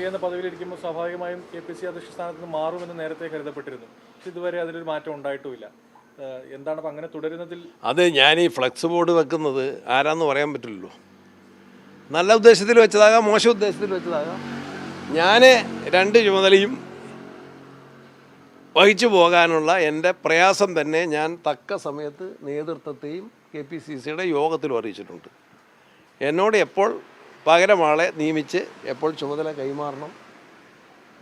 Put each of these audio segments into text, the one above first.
മന്ത്രി എന്ന പദവിയിലിരിക്കുമ്പോൾ സ്വാഭാവികമായും KPCC അധ്യക്ഷ സ്ഥാനത്ത് നിന്ന് മാറുമെന്ന് നേരത്തെ കരുതപ്പെട്ടിരുന്നു. പക്ഷെ ഇതുവരെ അതിലൊരു മാറ്റം ഉണ്ടായിട്ടുമില്ല. എന്താണ് അപ്പം അങ്ങനെ തുടരുന്നതിൽ? അത് ഞാൻ ഈ ഫ്ലെക്സ് ബോർഡ് വെക്കുന്നത് ആരാന്ന് പറയാൻ പറ്റില്ലല്ലോ. നല്ല ഉദ്ദേശത്തിൽ വെച്ചതാകാം, മോശം ഉദ്ദേശത്തിൽ വെച്ചതാകാം. ഞാൻ രണ്ട് ചുമതലയും വഹിച്ചു പോകാനുള്ള എൻ്റെ പ്രയാസം തന്നെ ഞാൻ തക്ക സമയത്ത് നേതൃത്വത്തെയും KPCCയുടെ യോഗത്തിലും അറിയിച്ചിട്ടുണ്ട്. എന്നോട് എപ്പോൾ പകരം ആളെ നിയമിച്ച് എപ്പോൾ ചുമതല കൈമാറണം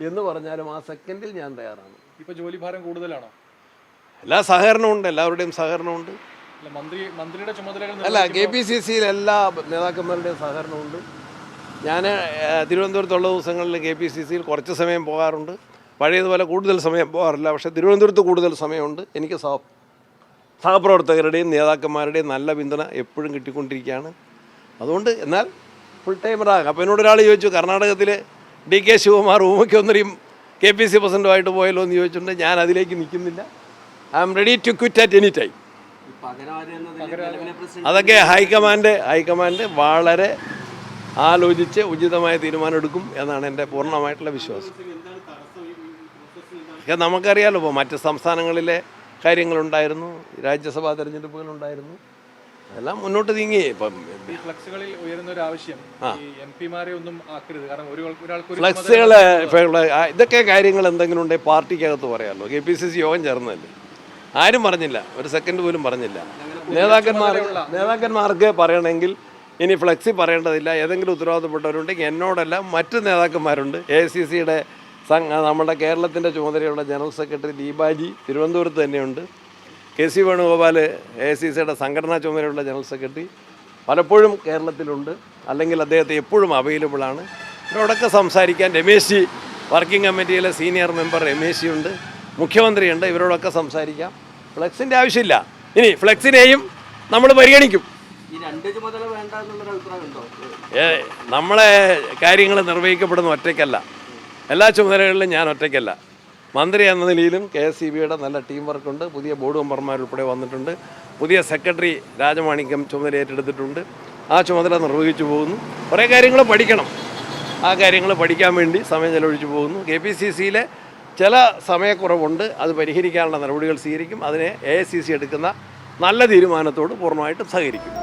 എന്ന് പറഞ്ഞാലും ആ സെക്കൻഡിൽ ഞാൻ തയ്യാറാണ്. ഇപ്പോൾ ജോലിഭാരം കൂടുതലാണോ? എല്ലാ സഹകരണമുണ്ട്, എല്ലാവരുടെയും സഹകരണമുണ്ട്. മന്ത്രിയുടെ ചുമതലകൾ അല്ല, KPCCയിൽ എല്ലാ നേതാക്കന്മാരുടെയും സഹകരണമുണ്ട്. ഞാൻ തിരുവനന്തപുരത്തുള്ള ദിവസങ്ങളിൽ KPCCയിൽ കുറച്ച് സമയം പോകാറുണ്ട്. പഴയതുപോലെ കൂടുതൽ സമയം പോകാറില്ല. പക്ഷേ തിരുവനന്തപുരത്ത് കൂടുതൽ സമയമുണ്ട്. എനിക്ക് സഹപ്രവർത്തകരുടെയും നേതാക്കന്മാരുടെയും നല്ല പിന്തുണ എപ്പോഴും കിട്ടിക്കൊണ്ടിരിക്കുകയാണ്. അതുകൊണ്ട് എന്നാൽ ഫുൾ ടൈമറാകാം. അപ്പോൾ എന്നോട് ഒരാൾ ചോദിച്ചു, കർണാടകത്തിൽ DK ശിവകുമാർ മുഖ്യമന്ത്രിയും KPCC പ്രസിഡൻറ്റുമായിട്ട് പോയല്ലോ എന്ന് ചോദിച്ചിട്ടുണ്ട്. ഞാൻ അതിലേക്ക് നിൽക്കുന്നില്ല. I am ready to quit at any time. അതൊക്കെ ഹൈക്കമാൻഡ് വളരെ ആലോചിച്ച് ഉചിതമായ തീരുമാനം എടുക്കും എന്നാണ് എൻ്റെ പൂർണ്ണമായിട്ടുള്ള വിശ്വാസം. നമുക്കറിയാലോ, ഇപ്പോൾ മറ്റ് സംസ്ഥാനങ്ങളിലെ കാര്യങ്ങളുണ്ടായിരുന്നു, രാജ്യസഭാ തെരഞ്ഞെടുപ്പുകളുണ്ടായിരുന്നു, എല്ലാം മുന്നോട്ട് നീങ്ങി. ഇപ്പം ഫ്ലക്സുകളിൽ ഉയരുന്ന ഒരു ആവശ്യം MP-മാരെ ഒന്നും ആക്കരുത്. കാരണം ഫ്ലക്സുകൾ ഇതൊക്കെ കാര്യങ്ങൾ എന്തെങ്കിലും ഉണ്ടെങ്കിൽ പാർട്ടിക്കകത്ത് പറയാമല്ലോ. KPCC യോഗം ചേർന്നതല്ലേ, ആരും പറഞ്ഞില്ല, ഒരു സെക്കൻഡ് പോലും പറഞ്ഞില്ല. നേതാക്കന്മാർക്ക് പറയണമെങ്കിൽ ഇനി ഫ്ലെക്സി പറയേണ്ടതില്ല. ഏതെങ്കിലും ഉത്തരവാദിത്തപ്പെട്ടവരുണ്ടെങ്കിൽ എന്നോടല്ല, മറ്റ് നേതാക്കന്മാരുണ്ട്. AICCയുടെ നമ്മുടെ കേരളത്തിൻ്റെ ചുമതലയുള്ള ജനറൽ സെക്രട്ടറി ദീപാജി തിരുവനന്തപുരത്ത് തന്നെയുണ്ട്. KC വേണുഗോപാൽ AICCയുടെ സംഘടനാ ചുമതലയുള്ള ജനറൽ സെക്രട്ടറി പലപ്പോഴും കേരളത്തിലുണ്ട്, അല്ലെങ്കിൽ അദ്ദേഹത്തെ എപ്പോഴും അവൈലബിളാണ്. ഇവരോടൊക്കെ സംസാരിക്കാൻ രമേശ് ജി, വർക്കിംഗ് കമ്മിറ്റിയിലെ സീനിയർ മെമ്പർ രമേശ് ജി ഉണ്ട്, മുഖ്യമന്ത്രിയുണ്ട്. ഇവരോടൊക്കെ സംസാരിക്കാം. ഫ്ലെക്സിൻ്റെ ആവശ്യമില്ല. ഇനി ഫ്ലെക്സിനെയും നമ്മൾ പരിഗണിക്കും. നമ്മളെ കാര്യങ്ങൾ നിർവഹിക്കപ്പെടുന്ന ഒറ്റയ്ക്കല്ല, എല്ലാ ചുമതലകളിലും ഞാൻ ഒറ്റയ്ക്കല്ല. മന്ത്രി എന്ന നിലയിലും KSEBയുടെ നല്ല ടീം വർക്കുണ്ട്. പുതിയ ബോർഡ് മെമ്പർമാരുൾപ്പെടെ വന്നിട്ടുണ്ട്. പുതിയ സെക്രട്ടറി രാജമാണിക്യം ചുമതല ഏറ്റെടുത്തിട്ടുണ്ട്. ആ ചുമതല നിർവഹിച്ചു പോകുന്നു. കുറേ കാര്യങ്ങൾ പഠിക്കണം. ആ കാര്യങ്ങൾ പഠിക്കാൻ വേണ്ടി സമയം ചെലവഴിച്ചു പോകുന്നു. KPCCയിലെ ചില സമയക്കുറവുണ്ട്, അത് പരിഹരിക്കാനുള്ള നടപടികൾ സ്വീകരിക്കും. അതിനെ AICC എടുക്കുന്ന നല്ല തീരുമാനത്തോട് പൂർണ്ണമായിട്ടും സഹകരിക്കും.